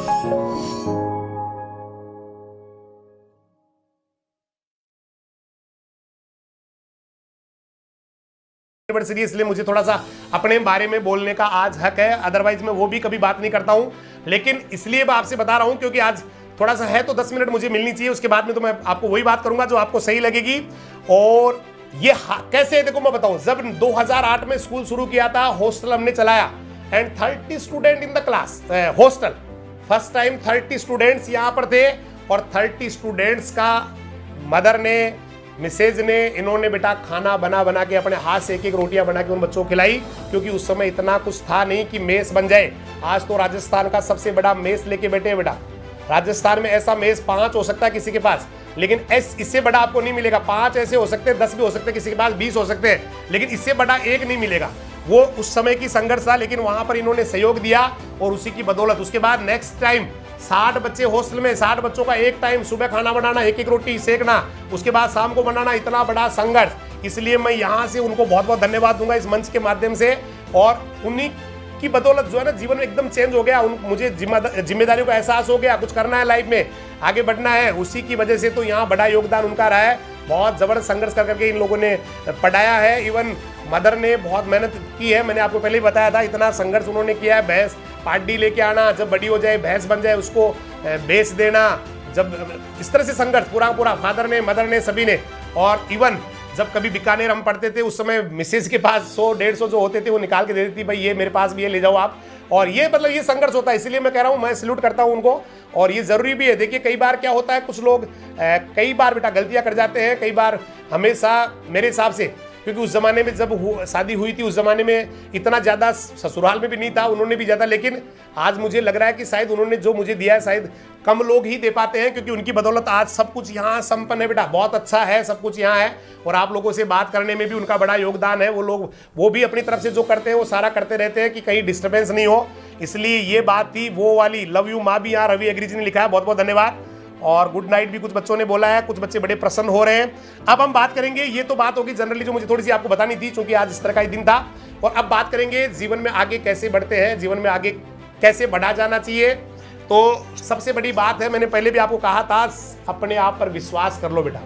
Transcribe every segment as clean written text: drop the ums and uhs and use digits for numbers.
University, इसलिए मुझे थोड़ा सा अपने बारे में बोलने का आज हक है, अदरवाइज मैं वो भी कभी बात नहीं करता हूं। लेकिन इसलिए मैं आपसे बता रहा हूं क्योंकि आज थोड़ा सा है तो 10 मिनट मुझे मिलनी चाहिए, उसके बाद में तो मैं आपको वही बात करूंगा जो आपको सही लगेगी। और ये कैसे, देखो मैं बताऊं, जब 2008 में स्कूल शुरू किया था, हॉस्टल हमने चलाया and 30 student in the class hostel. First time 30 students यहां पर थे और 30 स्टूडेंट्स का मदर ने, मिसेज ने, इन्होंने बेटा खाना बना बना के अपने हाथ से एक एक रोटियां बना के उन बच्चों को खिलाई, क्योंकि उस समय इतना कुछ था नहीं कि मेस बन जाए। आज तो राजस्थान का सबसे बड़ा मेस लेके बैठे हैं बेटा। राजस्थान में ऐसा मेस 5 हो सकता है किसी के पास, लेकिन इससे बड़ा आपको नहीं मिलेगा। 5 ऐसे हो सकते हैं, 10 भी हो सकते हैं, किसी के पास 20 हो सकते हैं, लेकिन इससे बड़ा एक नहीं मिलेगा। वो उस समय की संघर्ष था, लेकिन वहां पर इन्होंने सहयोग दिया और उसी की बदौलत उसके बाद नेक्स्ट टाइम 60 बच्चे हॉस्टल में, 60 बच्चों का एक टाइम सुबह खाना बनाना, एक एक रोटी सेकना, उसके बाद शाम को बनाना, इतना बड़ा संघर्ष। इसलिए मैं यहाँ से उनको बहुत बहुत धन्यवाद दूंगा इस मंच के माध्यम से। और उन्हीं की बदौलत जो है ना, जीवन में एकदम चेंज हो गया। मुझे जिम्मेदारियों का एहसास हो गया, कुछ करना है लाइफ में, आगे बढ़ना है, उसी की वजह से तो यहाँ बड़ा योगदान उनका रहा है। बहुत जबरदस्त संघर्ष कर करके इन लोगों ने पढ़ाया है। इवन मदर ने बहुत मेहनत की है, मैंने आपको पहले ही बताया था, इतना संघर्ष उन्होंने किया है। भैंस पार्टी लेके आना, जब बड़ी हो जाए भैंस बन जाए उसको बेच देना, जब इस तरह से संघर्ष पूरा फादर ने, मदर ने, सभी ने। और इवन जब कभी बीकानेर हम पढ़ते थे, उस समय मिसेज के पास 100-150 जो होते थे वो निकाल के दे देती, भाई ये मेरे पास भी, ये ले जाओ आप। और ये मतलब ये संघर्ष होता है, इसलिए मैं कह रहा हूँ, मैं सैल्यूट करता हूँ उनको। और ये जरूरी भी है। देखिए कई बार क्या होता है, कुछ लोग कई बार बेटा गलतियां कर जाते हैं, कई बार हमेशा मेरे हिसाब से, क्योंकि उस जमाने में जब शादी हुई थी, उस जमाने में इतना ज़्यादा ससुराल में भी नहीं था, उन्होंने भी ज़्यादा, लेकिन आज मुझे लग रहा है कि शायद उन्होंने जो मुझे दिया है शायद कम लोग ही दे पाते हैं, क्योंकि उनकी बदौलत आज सब कुछ यहाँ संपन्न है बेटा, बहुत अच्छा है, सब कुछ यहाँ है। और आप लोगों से बात करने में भी उनका बड़ा योगदान है। वो लोग वो भी अपनी तरफ से जो करते हैं वो सारा करते रहते हैं कि कहीं डिस्टर्बेंस नहीं हो। इसलिए ये बात थी वो वाली। लव यू माँ भी यहाँ रवि अग्री जी ने लिखा है, बहुत बहुत धन्यवाद। और गुड नाइट भी कुछ बच्चों ने बोला है, कुछ बच्चे बड़े प्रसन्न हो रहे हैं। अब हम बात करेंगे, ये तो बात होगी जनरली जो मुझे थोड़ी सी आपको बतानी थी, क्योंकि आज इस तरह का ही दिन था। और अब बात करेंगे जीवन में आगे कैसे बढ़ते हैं, जीवन में आगे कैसे बढ़ा जाना चाहिए। तो सबसे बड़ी बात है, मैंने पहले भी आपको कहा था, अपने आप पर विश्वास कर लो बेटा,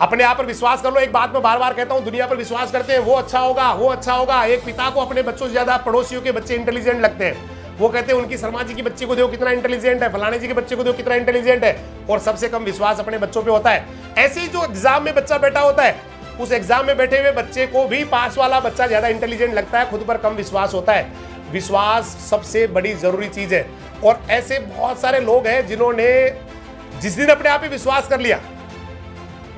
अपने आप पर विश्वास कर लो। एक बात मैं बार बार कहता हूं, दुनिया पर विश्वास करते हैं वो अच्छा होगा, वो अच्छा होगा। एक पिता को अपने बच्चों से ज्यादा पड़ोसियों के बच्चे इंटेलिजेंट लगते हैं। वो कहते हैं उनकी शर्मा जी की बच्चे को देखो कितना इंटेलिजेंट है, फलाने जी के बच्चे को देखो कितना इंटेलिजेंट है। और सबसे कम विश्वास अपने बच्चों पे होता है। ऐसे ही जो एग्जाम में बच्चा बैठा होता है, उस एग्जाम में बैठे हुए बच्चे को भी पास वाला बच्चा ज्यादा इंटेलिजेंट लगता है, खुद पर कम विश्वास होता है। विश्वास सबसे बड़ी जरूरी चीज है। और ऐसे बहुत सारे लोग हैं जिन्होंने जिस दिन अपने आप पे विश्वास कर लिया,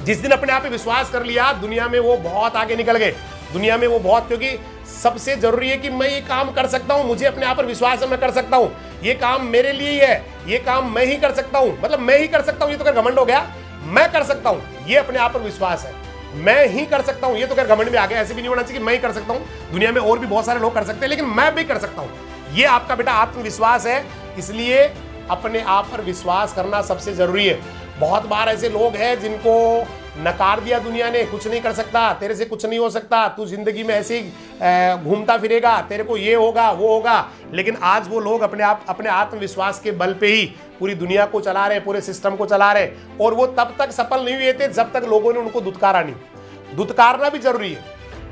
जिस दिन अपने आप पे विश्वास कर लिया, दुनिया में वो बहुत आगे निकल गए। दुनिया में वो बहुत, क्योंकि सबसे जरूरी है कि मैं ये काम कर सकता हूं, मुझे अपने आप पर विश्वास है, मैं कर सकता हूं, ये काम मेरे लिए ही है, ये काम मैं ही कर सकता हूं, मतलब मैं ही कर सकता हूं, ये तो कर घमंड हो गया। मैं कर सकता हूं, ये अपने आप पर विश्वास है। मैं ही कर सकता हूं, ये तो कर घमंड में आ गया। ऐसे भी नहीं होना चाहिए कि मैं ही कर सकता हूं, दुनिया में और भी बहुत सारे लोग कर सकते हैं, लेकिन मैं भी कर सकता हूं, ये आपका बेटा आत्मविश्वास है। इसलिए अपने आप पर विश्वास करना सबसे जरूरी है। बहुत बार ऐसे लोग हैं जिनको नकार दिया दुनिया ने, कुछ नहीं कर सकता, तेरे से कुछ नहीं हो सकता, तू जिंदगी में ऐसे ही घूमता फिरेगा, तेरे को ये होगा वो होगा। लेकिन आज वो लोग अपने आत्मविश्वास के बल पे ही पूरी दुनिया को चला रहे, पूरे सिस्टम को चला रहे। और वो तब तक सफल नहीं हुए थे जब तक लोगों ने उनको दुत्कारा नहीं। दुत्कारना भी जरूरी है,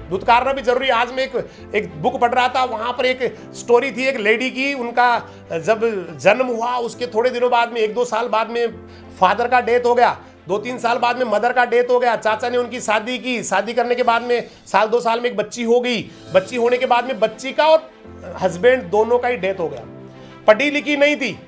दुत्कारना भी जरूरी है। आज मैं एक बुक पढ़ रहा था, वहां पर एक स्टोरी थी एक लेडी की। उनका जब जन्म हुआ उसके थोड़े दिनों बाद में, 1-2 साल बाद में फादर का डेथ हो गया, 2-3 साल बाद में मदर का डेथ हो गया। चाचा ने उनकी शादी की, शादी करने के बाद में 1-2 साल में एक बच्ची हो गई। बच्ची होने के बाद में बच्ची का और हस्बैंड दोनों का ही डेथ हो गया। पढ़ी लिखी नहीं थी,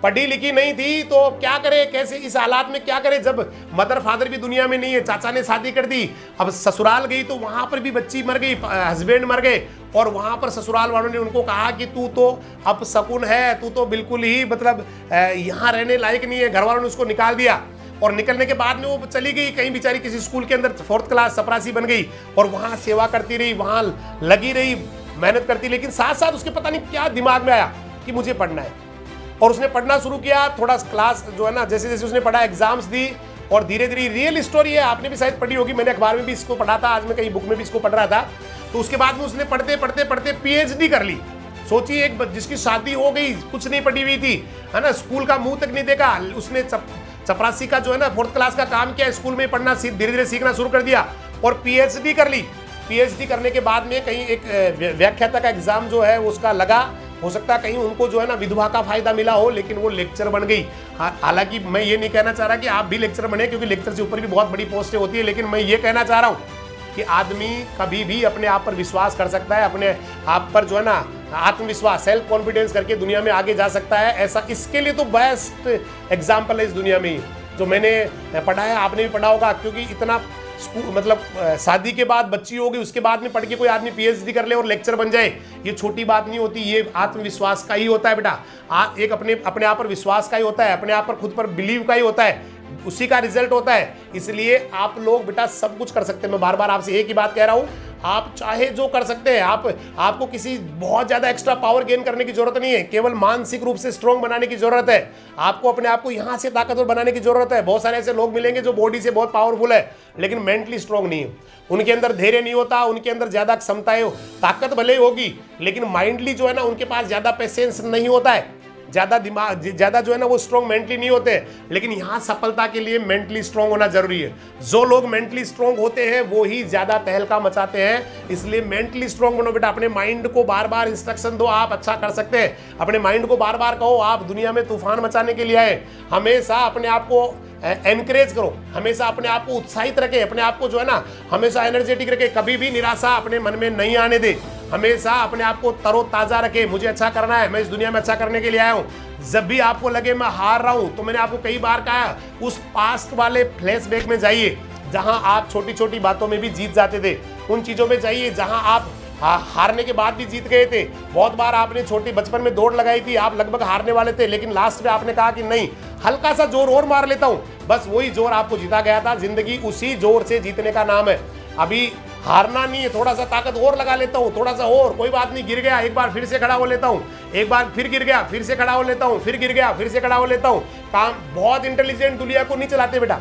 पढ़ी लिखी नहीं थी, तो क्या करे, कैसे इस हालात में क्या करे। जब मदर फादर भी दुनिया में नहीं है, चाचा ने शादी कर दी, अब ससुराल गई तो वहां पर भी बच्ची मर गई, हस्बैंड मर गए। और वहां पर ससुराल वालों ने उनको कहा कि तू तो अब शकुन है, तू तो बिल्कुल ही मतलब यहाँ रहने लायक नहीं है। घर वालों ने उसको निकाल दिया। और निकलने के बाद में वो चली गई कहीं बेचारी किसी स्कूल के अंदर, 4th क्लास चपरासी बन गई। और वहां सेवा करती रही, वहां लगी रही, मेहनत करती। लेकिन साथ साथ उसके पता नहीं क्या दिमाग में आया कि मुझे पढ़ना है, और उसने पढ़ना शुरू किया। थोड़ा क्लास जो है ना, जैसे जैसे उसने पढ़ा, एग्जाम्स दी, और धीरे धीरे, रियल स्टोरी है, आपने भी शायद पढ़ी होगी, मैंने अखबार में भी इसको पढ़ा था, आज मैं कहीं बुक में भी इसको पढ़ रहा था। तो उसके बाद में उसने पढ़ते पढ़ते पढ़ते PhD कर ली। सोचिए एक जिसकी शादी हो गई, कुछ नहीं पढ़ी हुई थी, है ना, स्कूल का मुंह तक नहीं देखा, उसने चपरासी का जो है ना 4th क्लास का काम किया, स्कूल में पढ़ना धीरे धीरे सीखना शुरू कर दिया और पीएचडी कर ली। पीएचडी करने के बाद में कहीं एक व्याख्याता का एग्जाम जो है उसका लगा, हो सकता है कहीं उनको जो है ना विधवा का फायदा मिला हो, लेकिन वो लेक्चर बन गई। हालांकि मैं ये नहीं कहना चाह रहा कि आप भी लेक्चर बने, क्योंकि लेक्चर से ऊपर भी बहुत बड़ी पोस्टें होती है, लेकिन मैं ये कहना चाह रहा हूँ कि आदमी कभी भी अपने आप पर विश्वास कर सकता है, अपने आप पर जो है ना आत्मविश्वास, सेल्फ कॉन्फिडेंस करके दुनिया में आगे जा सकता है। ऐसा इसके लिए तो बेस्ट एग्जाम्पल है इस दुनिया में ही जो मैंने पढ़ा है, आपने भी पढ़ा होगा, क्योंकि इतना मतलब शादी के बाद बच्ची होगी, उसके बाद में पढ़ के कोई आदमी पीएचडी कर ले और लेक्चर बन जाए, ये छोटी बात नहीं होती, ये आत्मविश्वास का ही होता है बेटा। एक अपने आप पर विश्वास का ही होता है, अपने आप पर खुद पर बिलीव का ही होता है, उसी का रिजल्ट होता है। इसलिए आप लोग बेटा सब कुछ कर सकते हैं। मैं बार बार आपसे एक ही बात कह रहा हूं, आप चाहे जो कर सकते हैं। आपको किसी बहुत ज्यादा एक्स्ट्रा पावर गेन करने की जरूरत नहीं है, केवल मानसिक रूप से स्ट्रॉन्ग बनाने की जरूरत है। आपको अपने आप को यहां से ताकतवर बनाने की जरूरत है। बहुत सारे ऐसे लोग मिलेंगे जो बॉडी से बहुत पावरफुल है लेकिन मेंटली स्ट्रॉन्ग नहीं है, उनके अंदर धैर्य नहीं होता, उनके अंदर ज्यादा क्षमताएं, ताकत भले होगी लेकिन माइंडली जो है ना उनके पास ज्यादा पेशेंस नहीं होता है, ज्यादा दिमाग, ज्यादा जो है ना वो स्ट्रॉन्ग मेंटली नहीं होते। लेकिन यहां सफलता के लिए मेंटली स्ट्रॉन्ग होना जरूरी है। जो लोग मेंटली स्ट्रॉन्ग होते हैं वो ही ज्यादा तहलका मचाते हैं। इसलिए मेंटली स्ट्रॉन्ग बनो बेटा। अपने माइंड को बार बार इंस्ट्रक्शन दो, आप अच्छा कर सकते हैं। अपने माइंड को बार बार कहो आप दुनिया में तूफान मचाने के लिए आए। हमेशा अपने आप को एनकरेज करो, हमेशा अपने आप को उत्साहित रखे, अपने आप को जो है ना हमेशा एनर्जेटिक रखे, कभी भी निराशा अपने मन में नहीं आने दे। हमेशा अपने आप को तरोताजा रखे, मुझे अच्छा करना है, मैं इस दुनिया में अच्छा करने के लिए आया हूँ। जब भी आपको लगे मैं हार रहा हूँ, तो मैंने आपको कई बार कहा उस पास्ट वाले फ्लैशबैक में जाइए जहां आप छोटी छोटी बातों में भी जीत जाते थे। उन चीजों में जाइए जहां आप हारने के बाद भी जीत गए थे। बहुत बार आपने छोटी बचपन में दौड़ लगाई थी, आप लगभग हारने वाले थे, लेकिन लास्ट में आपने कहा कि नहीं, हल्का सा जोर और मार लेता हूं, बस वही जोर आपको जीता गया था। जिंदगी उसी जोर से जीतने का नाम है। अभी हारना नहीं है, थोड़ा सा ताकत और लगा लेता हूं, थोड़ा सा और, कोई बात नहीं, गिर गया एक बार फिर से खड़ा हो लेता हूं, एक बार फिर गिर गया फिर से खड़ा हो लेता हूं, फिर गिर गया फिर से खड़ा हो लेता हूं। काम बहुत इंटेलिजेंट दुनिया को नहीं चलाते बेटा,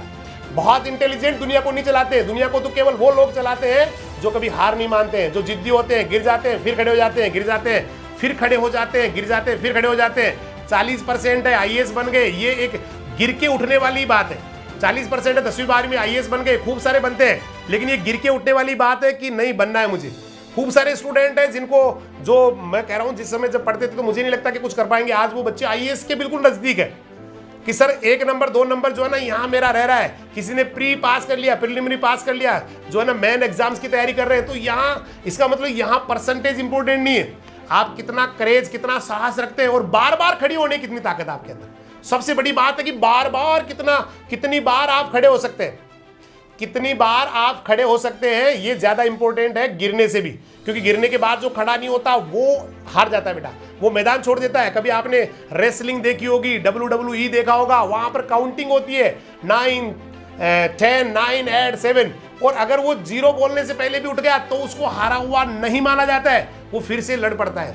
बहुत इंटेलिजेंट दुनिया को नहीं चलाते। दुनिया को तो केवल वो लोग चलाते हैं जो कभी हार नहीं मानते हैं, जो जिद्दी होते हैं, गिर जाते हैं फिर खड़े हो जाते हैं, गिर जाते हैं फिर खड़े हो जाते हैं, गिर जाते हैं फिर खड़े हो जाते हैं। 40% है आईएएस बन गए, ये एक गिर के उठने वाली बात है। 40% है 10वीं 12वीं में आईएएस बन गए, खूब सारे बनते हैं, लेकिन ये गिर के उठने वाली बात है कि नहीं बनना है मुझे। खूब सारे स्टूडेंट हैं जिनको, जो मैं कह रहा हूं जिस समय जब पढ़ते थे तो मुझे नहीं लगता कि कुछ कर पाएंगे, आज वो बच्चे आईएएस के बिल्कुल नजदीक है कि सर 1 नंबर 2 नंबर जो है ना यहाँ मेरा रह रहा है। किसी ने प्री पास कर लिया, प्रिलिमिनरी पास कर लिया, जो है ना मेन एग्जाम्स की तैयारी कर रहे हैं, तो यहाँ इसका मतलब यहाँ परसेंटेज इंपॉर्टेंट नहीं है, आप कितना करेज, कितना साहस रखते हैं और बार बार खड़ी होने की कितनी ताकत आपके अंदर। सबसे बड़ी बात है कि बार बार कितनी बार आप खड़े हो सकते हैं, कितनी बार आप खड़े हो सकते हैं, ये ज्यादा इंपॉर्टेंट है गिरने से भी। क्योंकि गिरने के बाद जो खड़ा नहीं होता वो हार जाता है बेटा, वो मैदान छोड़ देता है। कभी आपने रेसलिंग देखी होगी, WWE देखा होगा, वहां पर काउंटिंग होती है 9 10 9 8 7, और अगर वो 0 बोलने से पहले भी उठ गया तो उसको हारा हुआ नहीं माना जाता है, वो फिर से लड़ पड़ता है।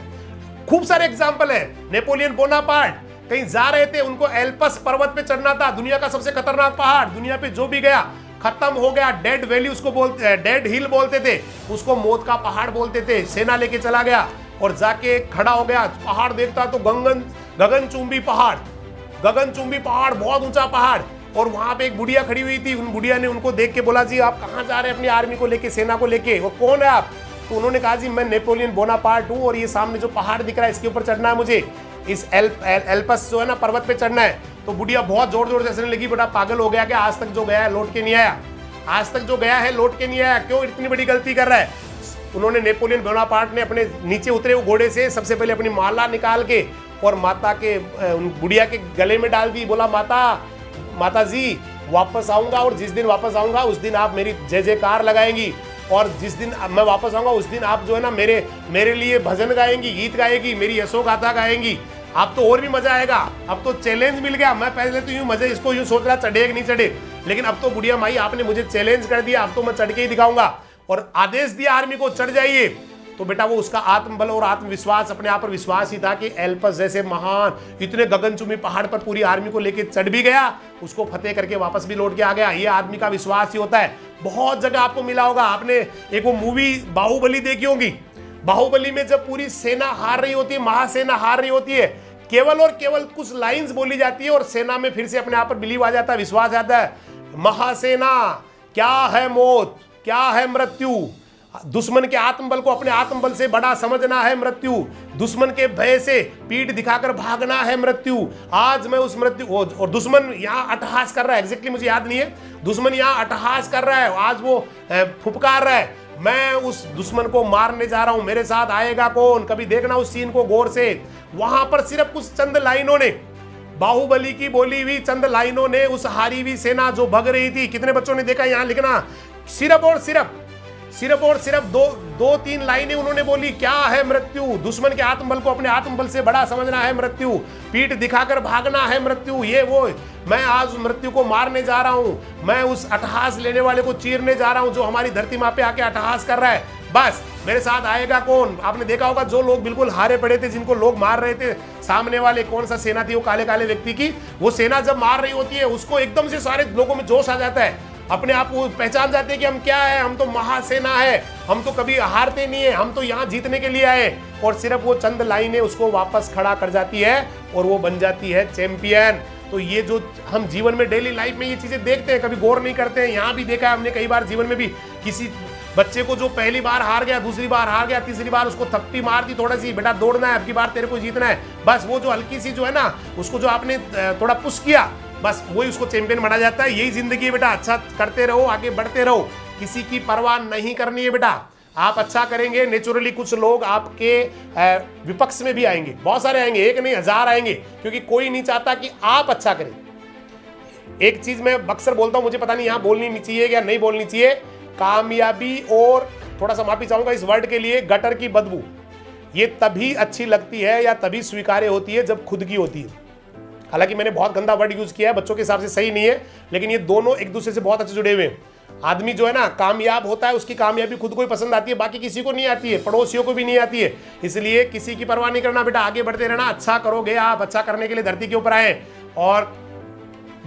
खूब सारे एग्जाम्पल है। नेपोलियन बोनापार्ट कहीं जा रहे थे, उनको एल्पस पर्वत पे चढ़ना था, दुनिया का सबसे खतरनाक पहाड़, दुनिया पे जो भी गया खत्म हो गया। डेड वैली उसको बोलते, डेड हिल बोलते थे, उसको मौत का पहाड़ बोलते थे। सेना लेके चला गया और जाके खड़ा हो गया, पहाड़ देखता तो गगनचुंबी पहाड़, गगनचुंबी पहाड़, बहुत ऊंचा पहाड़। और वहां पे एक बुढ़िया खड़ी हुई थी, उन बुढ़िया ने उनको देख के बोला, जी आप कहाँ जा रहे हैं अपनी आर्मी को लेके, सेना को लेके, वो कौन है आप? तो उन्होंने कहा, जी मैं नेपोलियन बोनापार्ट हूँ और ये सामने जो पहाड़ दिख रहा है इसके ऊपर चढ़ना है मुझे, इस एल्पस जो है ना पर्वत पे चढ़ना है। तो बुढ़िया बहुत जोर जोर से हंसने लगी, बेटा पागल हो गया क्या? आज तक जो गया है लौट के नहीं आया, आज तक जो गया है लौट के नहीं आया, क्यों इतनी बड़ी गलती कर रहा है? उन्होंने, नेपोलियन बोनापार्ट ने अपने नीचे उतरे हुए घोड़े से सबसे पहले अपनी माला निकाल के और माता के बुढ़िया के गले में डाल दी। बोला, माता जी वापस आऊंगा और जिस दिन वापस आऊंगा उस दिन आप मेरी जय जयकार लगाएंगी, और जिस दिन मैं वापस आऊंगा उस दिन आप जो है ना मेरे लिए भजन गाएंगी, गीत गाएगी, मेरी यशो गाथा गाएंगी। अब तो और भी मजा आएगा, अब तो चैलेंज मिल गया। मैं पहले तो यूं मजे इसको यूं सोच रहा चढ़े कि नहीं चढ़े, लेकिन अब तो बुढ़िया माई आपने मुझे चैलेंज कर दिया, अब तो मैं चढ़ के ही दिखाऊंगा। और आदेश दिया आर्मी को, चढ़ जाइए। तो बेटा वो उसका आत्मबल और आत्मविश्वास, अपने आप पर विश्वास ही था कि एल्पस जैसे महान इतने गगनचुंबी पहाड़ पर पूरी आर्मी को लेके चढ़ भी गया, उसको फतेह करके वापस भी लौट के आ गया। ये आदमी का विश्वास ही होता है। बहुत जगह आपको मिला होगा, आपने एक वो मूवी बाहुबली देखी होगी, बाहुबली में जब पूरी सेना हार रही होती है, महासेना हार रही होती है, केवल और केवल कुछ लाइंस बोली जाती है और सेना में फिर से अपने आप पर बिलीव आ जाता है, विश्वास आता है। महासेना, क्या है मौत, क्या है मृत्यु, दुश्मन के आत्मबल को अपने आत्मबल से बड़ा समझना है मृत्यु, दुश्मन के भय से पीठ दिखाकर भागना है मृत्यु। आज मैं उस मृत्यु, और दुश्मन यहाँ अट्टहास कर रहा है, एग्जैक्टली मुझे याद नहीं है, दुश्मन यहाँ अट्टहास कर रहा है, आज वो फुफकार रहा है, मैं उस दुश्मन को मारने जा रहा हूं, मेरे साथ आएगा कौन। कभी देखना उस सीन को गौर से, वहां पर सिर्फ कुछ चंद लाइनों ने, बाहुबली की बोली हुई चंद लाइनों ने उस हारी हुई सेना जो भग रही थी, कितने बच्चों ने देखा यहां लिखना, सिर्फ और सिर्फ दो तीन लाइनें उन्होंने बोली, क्या है मृत्यु, दुश्मन के आत्मबल को अपने आत्मबल से बड़ा समझना है मृत्यु, पीठ दिखाकर भागना है मृत्यु, ये वो, मैं आज उस मृत्यु को मारने जा रहा हूं, मैं उस अट्टहास लेने वाले को चीरने जा रहा हूं जो हमारी धरती माँ पे आके अट्टहास कर रहा है, बस मेरे साथ आएगा कौन। आपने देखा होगा जो लोग बिल्कुल हारे पड़े थे, जिनको लोग मार रहे थे, सामने वाले कौन सा सेना थी वो काले काले व्यक्ति की, वो सेना जब मार रही होती है उसको एकदम से सारे लोगों में जोश आ जाता है, अपने आप को पहचान जाते हैं कि हम क्या है, हम तो महासेना है, हम तो कभी हारते नहीं है, हम तो यहाँ जीतने के लिए आए। और सिर्फ वो चंद लाइनें उसको वापस खड़ा कर जाती है और वो बन जाती है चैंपियन। तो ये जो हम जीवन में डेली लाइफ में ये चीजें देखते हैं, कभी गौर नहीं करते हैं। यहाँ भी देखा है हमने कई बार जीवन में भी, किसी बच्चे को जो पहली बार हार गया, दूसरी बार हार गया, तीसरी बार उसको थप्पी मार दी थोड़ा सी, बेटा दौड़ना है, अब की बार तेरे को जीतना है, बस वो जो हल्की सी जो है ना, उसको जो आपने थोड़ा पुश किया, बस वही उसको चैंपियन बना जाता है। यही जिंदगी है बेटा, अच्छा करते रहो, आगे बढ़ते रहो, किसी की परवाह नहीं करनी है बेटा। आप अच्छा करेंगे, नेचुरली कुछ लोग आपके विपक्ष में भी आएंगे, बहुत सारे आएंगे, एक नहीं हजार आएंगे, क्योंकि कोई नहीं चाहता कि आप अच्छा करें। एक चीज मैं अक्सर बोलता हूं, मुझे पता नहीं यहां बोलनी नहीं चाहिए या नहीं बोलनी चाहिए, कामयाबी, और थोड़ा सा माफी चाहूंगा इस वर्ड के लिए, गटर की बदबू ये तभी अच्छी लगती है या तभी स्वीकार्य होती है जब खुद की होती है। हालांकि मैंने बहुत गंदा वर्ड यूज किया है, बच्चों के हिसाब से सही नहीं है, लेकिन ये दोनों एक दूसरे से बहुत अच्छे जुड़े हुए हैं। आदमी जो है ना कामयाब होता है, उसकी कामयाबी खुद को ही पसंद आती है, बाकी किसी को नहीं आती है, पड़ोसियों को भी नहीं आती है। इसलिए किसी की परवाह नहीं करना बेटा, आगे बढ़ते रहना, अच्छा करोगे आप, अच्छा करने के लिए धरती के ऊपर आए, और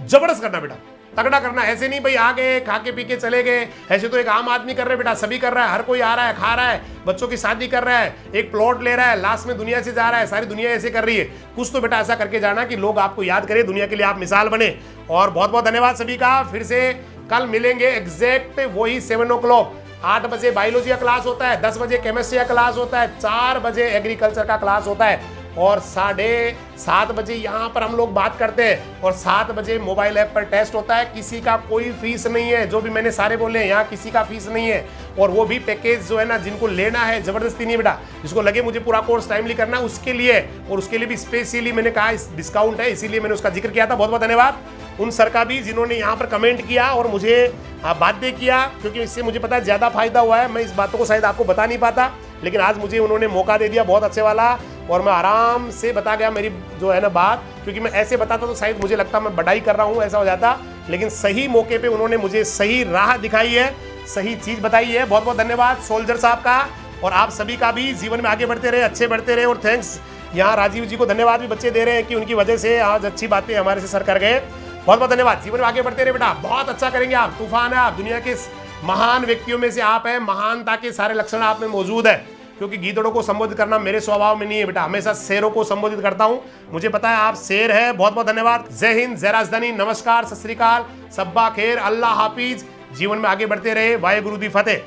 जबरदस्त करना बेटा, तगड़ा करना। ऐसे नहीं भाई आ गए खा के पी के चले गए, ऐसे तो एक आम आदमी कर रहे बेटा, सभी कर रहा है, हर कोई आ रहा है, खा रहा है, बच्चों की शादी कर रहा है, एक प्लॉट ले रहा है, लास्ट में दुनिया से जा रहा है, सारी दुनिया ऐसे कर रही है। कुछ तो बेटा ऐसा करके जाना कि लोग आपको याद करें, दुनिया के लिए आप मिसाल बने। और बहुत बहुत धन्यवाद सभी का। फिर से कल मिलेंगे एग्जैक्ट वही 7 o'clock, 8 बजे बायोलॉजी का क्लास होता है, 10 बजे केमिस्ट्री का क्लास होता है, 4 बजे एग्रीकल्चर का क्लास होता है, और 7:30 बजे यहाँ पर हम लोग बात करते हैं, और 7 बजे मोबाइल ऐप पर टेस्ट होता है। किसी का कोई फीस नहीं है, जो भी मैंने सारे बोले हैं यहाँ किसी का फीस नहीं है। और वो भी पैकेज जो है ना, जिनको लेना है, जबरदस्ती नहीं बेटा, जिसको लगे मुझे पूरा कोर्स टाइमली करना है उसके लिए, और उसके लिए भी स्पेशली मैंने कहा डिस्काउंट है, इसीलिए मैंने उसका जिक्र किया था। बहुत बहुत धन्यवाद उन सर का भी जिन्होंने यहाँ पर कमेंट किया और मुझे बाध्य किया, क्योंकि इससे मुझे पता है ज़्यादा फायदा हुआ है। मैं इस बातों को शायद आपको बता नहीं पाता, लेकिन आज मुझे उन्होंने मौका दे दिया बहुत अच्छे वाला, और मैं आराम से बता गया मेरी जो है ना बात, क्योंकि मैं ऐसे बताता तो शायद मुझे लगता मैं बड़ाई कर रहा हूँ, ऐसा हो जाता। लेकिन सही मौके पे उन्होंने मुझे सही राह दिखाई है, सही चीज़ बताई है। बहुत बहुत धन्यवाद सोल्जर साहब का, और आप सभी का भी जीवन में आगे बढ़ते रहे, अच्छे बढ़ते रहे। और थैंक्स यहाँ राजीव जी को धन्यवाद भी बच्चे दे रहे हैं कि उनकी वजह से आज अच्छी बातें हमारे से सर कर गए। बहुत बहुत धन्यवाद। जीवन में आगे बढ़ते रहे बेटा, बहुत अच्छा करेंगे आप, तूफान है आप, दुनिया के महान व्यक्तियों में से आप हैं, महानता के सारे लक्षण आप में मौजूद है। क्योंकि गीदड़ों को संबोधित करना मेरे स्वभाव में नहीं है बेटा, हमेशा शेरों को संबोधित करता हूं, मुझे पता है आप शेर है। बहुत बहुत धन्यवाद। जय हिंद, जय राजधानी, नमस्कार, सत श्री अकाल, सब्बा खैर, अल्लाह हाफिज। जीवन में आगे बढ़ते रहे, वाहे गुरु दी फतेह।